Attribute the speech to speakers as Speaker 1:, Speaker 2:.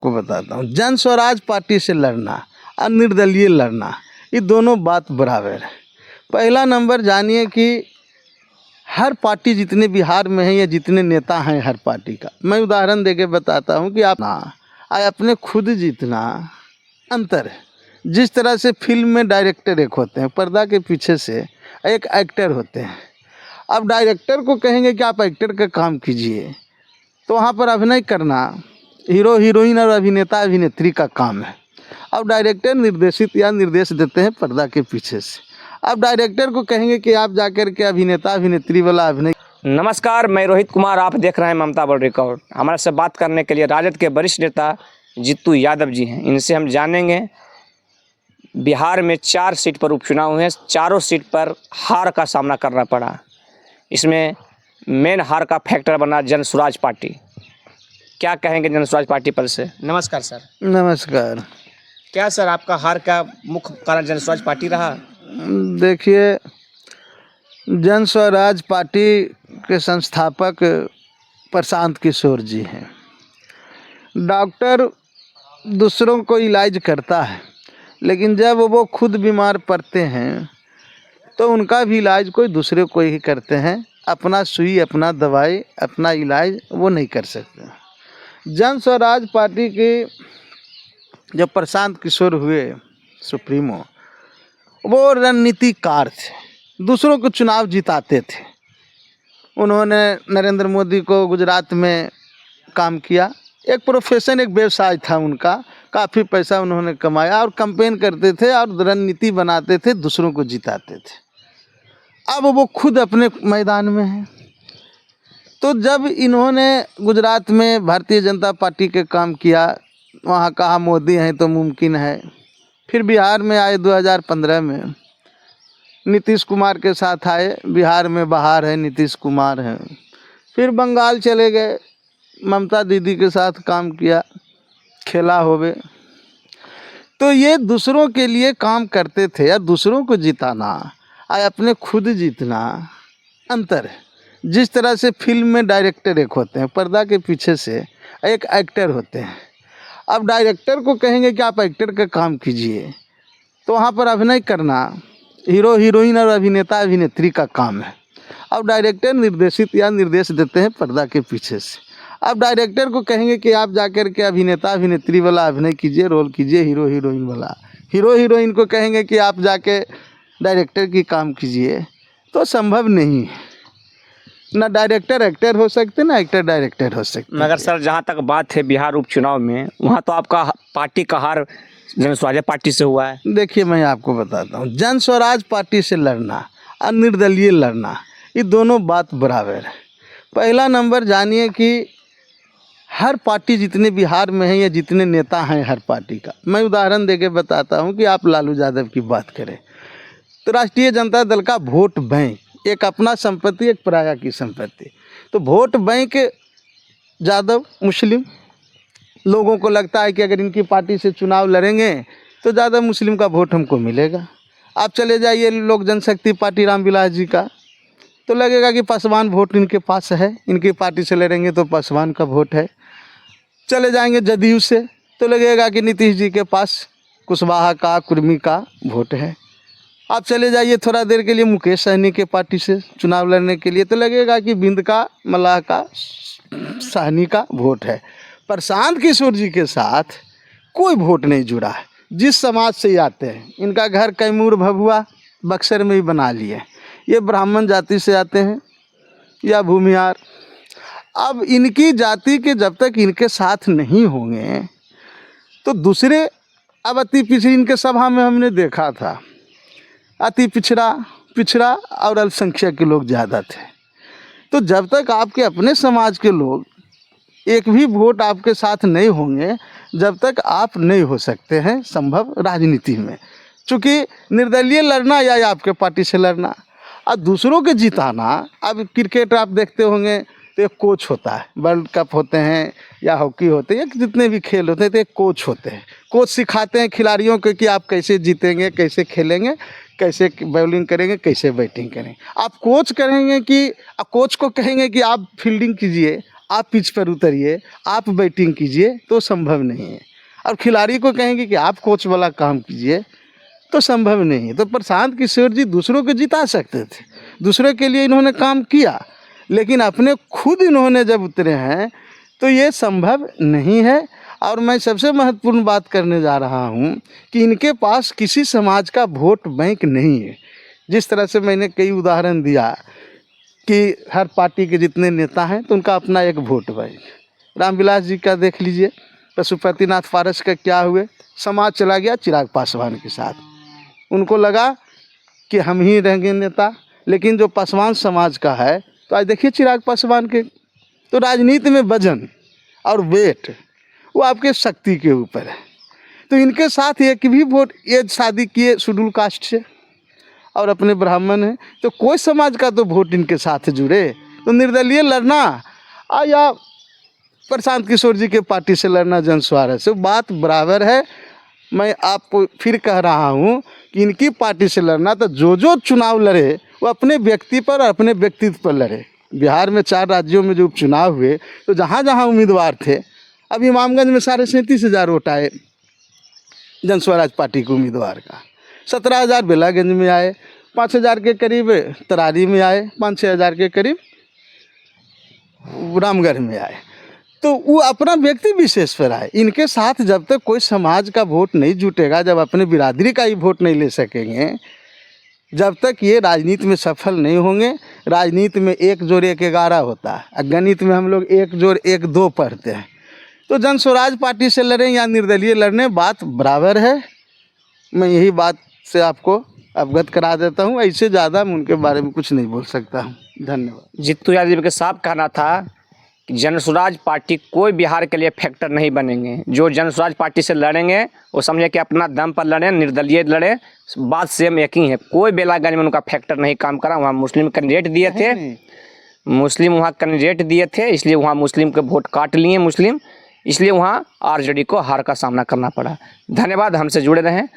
Speaker 1: को बताता हूँ, जन स्वराज पार्टी से लड़ना और निर्दलीय लड़ना, ये दोनों बात बराबर है। पहला नंबर जानिए कि हर पार्टी जितने बिहार में है या जितने नेता हैं हर पार्टी का, मैं उदाहरण देके बताता हूँ कि आप अपने खुद जीतना अंतर है। जिस तरह से फिल्म में डायरेक्टर एक होते हैं, पर्दा के पीछे से एक एक्टर होते हैं। अब डायरेक्टर को कहेंगे कि आप एक्टर का काम कीजिए, तो वहाँ पर अभिनय करना हीरो हीरोइन और अभिनेता अभिनेत्री का काम है। अब डायरेक्टर निर्देशित या निर्देश देते हैं पर्दा के पीछे से। अब डायरेक्टर को कहेंगे कि आप जाकर के अभिनेता अभिनेत्री वाला अभिनय।
Speaker 2: नमस्कार, मैं रोहित कुमार, आप देख रहे हैं ममता वर्ल्ड रिकॉर्ड। हमारे से बात करने के लिए राजद के वरिष्ठ नेता जीतू यादव जी हैं। इनसे हम जानेंगे, बिहार में 4 सीट पर उपचुनाव हुए, चारों सीट पर हार का सामना करना पड़ा। इसमें मेन हार का फैक्टर बना जन स्वराज पार्टी। क्या कहेंगे जन स्वराज पार्टी पर से? नमस्कार सर।
Speaker 1: नमस्कार।
Speaker 2: क्या सर आपका हार का मुख्य कारण जन स्वराज पार्टी रहा?
Speaker 1: देखिए, जन स्वराज पार्टी के संस्थापक प्रशांत किशोर जी हैं। डॉक्टर दूसरों को इलाज करता है, लेकिन जब वो खुद बीमार पड़ते हैं तो उनका भी इलाज कोई दूसरे को ही करते हैं। अपना सुई, अपना दवाई, अपना इलाज वो नहीं कर सकते। जन स्वराज पार्टी के जब प्रशांत किशोर हुए सुप्रीमो, वो रणनीतिकार थे, दूसरों को चुनाव जिताते थे। उन्होंने नरेंद्र मोदी को गुजरात में काम किया। एक प्रोफेशन, एक व्यवसाय था उनका। काफ़ी पैसा उन्होंने कमाया और कैंपेन करते थे और रणनीति बनाते थे, दूसरों को जिताते थे। अब वो खुद अपने मैदान में हैं। तो जब इन्होंने गुजरात में भारतीय जनता पार्टी के काम किया, वहाँ कहा मोदी हैं तो मुमकिन है। फिर बिहार में आए 2015 में, नीतीश कुमार के साथ आए। बिहार में बहार है, नीतीश कुमार हैं। फिर बंगाल चले गए, ममता दीदी के साथ काम किया, खेला होवे। तो ये दूसरों के लिए काम करते थे या दूसरों को जिताना और अपने खुद जीतना अंतर है। जिस तरह से फिल्म में डायरेक्टर एक होते हैं, पर्दा के पीछे से एक एक्टर होते हैं। अब डायरेक्टर को कहेंगे कि आप एक्टर का काम कीजिए, तो वहाँ पर अभिनय करना हीरो हीरोइन और अभिनेता अभिनेत्री का काम है। अब डायरेक्टर निर्देशित या निर्देश देते हैं पर्दा के पीछे से। अब डायरेक्टर को कहेंगे कि आप जाकर के अभिनेता अभिनेत्री वाला अभिनय कीजिए, रोल कीजिए, हीरो हीरोइन वाला। हीरो हीरोइन को कहेंगे कि आप जाके डायरेक्टर की काम कीजिए, तो संभव नहीं है। ना डायरेक्टर एक्टर हो सकते, ना एक्टर डायरेक्टर हो सकते।
Speaker 2: मगर सर, जहाँ तक बात है बिहार उपचुनाव में, वहाँ तो आपका पार्टी का हार जन स्वराज पार्टी से हुआ है।
Speaker 1: देखिए, मैं आपको बताता हूँ, जन स्वराज पार्टी से लड़ना और निर्दलीय लड़ना, ये दोनों बात बराबर है। पहला नंबर जानिए कि हर पार्टी जितने बिहार में है या जितने नेता हैं हर पार्टी का, मैं उदाहरण देके बताता हूँ कि आप लालू यादव की बात करें तो राष्ट्रीय जनता दल का वोट बैंक, एक अपना संपत्ति, एक पराया की संपत्ति। तो वोट बैंक यादव मुस्लिम, लोगों को लगता है कि अगर इनकी पार्टी से चुनाव लड़ेंगे तो ज़्यादा मुस्लिम का वोट हमको मिलेगा। आप चले जाइए लोक जनशक्ति पार्टी रामविलास जी का, तो लगेगा कि पासवान वोट इनके पास है, इनकी पार्टी से लड़ेंगे तो पासवान का वोट है। चले जाएंगे जदयू से, तो लगेगा कि नीतीश जी के पास कुशवाहा का, कुर्मी का वोट है। आप चले जाइए थोड़ा देर के लिए मुकेश सहनी के पार्टी से चुनाव लड़ने के लिए, तो लगेगा कि बिंद का, मल्लाह का, सहनी का वोट है। प्रशांत किशोर जी के साथ कोई वोट नहीं जुड़ा है। जिस समाज से आते हैं, इनका घर कैमूर भभुआ बक्सर में ही बना लिए, ये ब्राह्मण जाति से आते हैं या भूमिहार। अब इनकी जाति के जब तक इनके साथ नहीं होंगे तो दूसरे, अब अति पिछड़ी, इनके सभा में हमने देखा था अति पिछड़ा और अल्पसंख्यक के लोग ज़्यादा थे। तो जब तक आपके अपने समाज के लोग एक भी वोट आपके साथ नहीं होंगे, जब तक आप नहीं हो सकते हैं संभव राजनीति में। चूँकि निर्दलीय लड़ना या आपके पार्टी से लड़ना और दूसरों के जिताना। अब क्रिकेट आप देखते होंगे तो एक कोच होता है, वर्ल्ड कप होते हैं या हॉकी होते हैं, जितने भी खेल होते हैं तो एक कोच होते हैं। कोच सिखाते हैं खिलाड़ियों को कि आप कैसे जीतेंगे, कैसे खेलेंगे, कैसे बॉलिंग करेंगे, कैसे बैटिंग करेंगे। आप कोच करेंगे कि कोच को कहेंगे कि आप फील्डिंग कीजिए, आप पिच पर उतरिए, आप बैटिंग कीजिए, तो संभव नहीं है। और खिलाड़ी को कहेंगे कि आप कोच वाला काम कीजिए, तो संभव नहीं है। तो प्रशांत किशोर जी दूसरों को जिता सकते थे, दूसरों के लिए इन्होंने काम किया, लेकिन अपने खुद इन्होंने जब उतरे हैं तो ये संभव नहीं है। और मैं सबसे महत्वपूर्ण बात करने जा रहा हूँ कि इनके पास किसी समाज का वोट बैंक नहीं है। जिस तरह से मैंने कई उदाहरण दिया कि हर पार्टी के जितने नेता हैं तो उनका अपना एक वोट बैंक। रामविलास जी का देख लीजिए, पशुपतिनाथ पारस का क्या हुए, समाज चला गया चिराग पासवान के साथ, उनको लगा कि हम ही रहेंगे नेता। लेकिन जो पासवान समाज का है, तो आज देखिए चिराग पासवान के, तो राजनीति में वजन और वेट वो आपके शक्ति के ऊपर है। तो इनके साथ एक भी वोट, ये शादी किए शेड्यूल कास्ट से और अपने ब्राह्मण हैं, तो कोई समाज का तो वोट इनके साथ जुड़े। तो निर्दलीय लड़ना या प्रशांत किशोर जी के पार्टी से लड़ना जनस्वार्थ से बात बराबर है। मैं आपको फिर कह रहा हूँ कि इनकी पार्टी से लड़ना, तो जो चुनाव लड़े वो अपने व्यक्ति पर, अपने व्यक्तित्व पर लड़े। बिहार में 4 राज्यों में जो उपचुनाव हुए, तो जहाँ जहाँ उम्मीदवार थे, अब इमामगंज में 37,500 वोट आए जनस्वराज पार्टी के उम्मीदवार का, 17,000 बेलागंज में आए, 5,000 के करीब तरारी में आए, 5-6 हज़ार के करीब रामगढ़ में आए। तो वो अपना व्यक्ति विशेष पर आए। इनके साथ जब तक कोई समाज का वोट नहीं जुटेगा, जब अपने बिरादरी का ही वोट नहीं ले सकेंगे, जब तक ये राजनीति में सफल नहीं होंगे। राजनीति में 1 जोड़ 1 11 होता है, गणित में हम लोग 1 जोड़ 1 2 पढ़ते हैं। तो जनस्वराज पार्टी से लड़ें या निर्दलीय लड़ने, बात बराबर है। मैं यही बात से आपको अवगत करा देता हूँ, ऐसे ज़्यादा मैं उनके बारे में कुछ नहीं बोल सकता हूँ। धन्यवाद।
Speaker 2: जित्तू यादव के साफ कहना था कि जनस्वराज पार्टी कोई बिहार के लिए फैक्टर नहीं बनेंगे। जो जनस्वराज पार्टी से लड़ेंगे वो समझे कि अपना दम पर लड़ें, निर्दलीय लड़ें, बात सेम एक ही है। कोई बेलागंज में उनका फैक्टर नहीं काम करा। वहाँ मुस्लिम कैंडिडेट दिए थे, मुस्लिम वहाँ कैंडिडेट दिए थे, इसलिए वहाँ मुस्लिम के वोट काट लिए मुस्लिम, इसलिए वहाँ आरजेडी को हार का सामना करना पड़ा। धन्यवाद, हमसे जुड़े रहें।